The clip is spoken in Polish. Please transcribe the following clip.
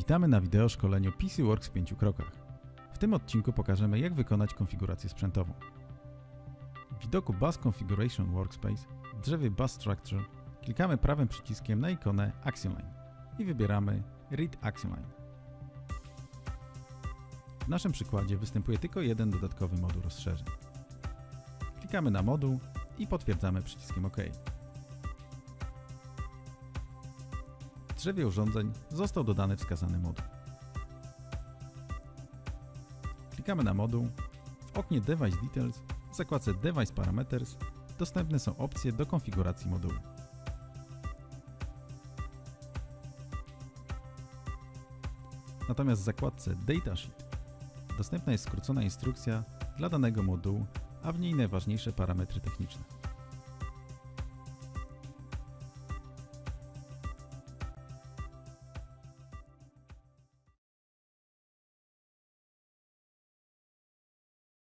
Witamy na wideo szkoleniu PCWorks w 5 krokach. W tym odcinku pokażemy, jak wykonać konfigurację sprzętową. W widoku Bus Configuration Workspace w drzewie Bus Structure klikamy prawym przyciskiem na ikonę Action Line i wybieramy Read Action Line. W naszym przykładzie występuje tylko jeden dodatkowy moduł rozszerzeń. Klikamy na moduł i potwierdzamy przyciskiem OK. W drzewie urządzeń został dodany wskazany moduł. Klikamy na moduł. W oknie Device Details w zakładce Device Parameters dostępne są opcje do konfiguracji modułu. Natomiast w zakładce Datasheet dostępna jest skrócona instrukcja dla danego modułu, a w niej najważniejsze parametry techniczne.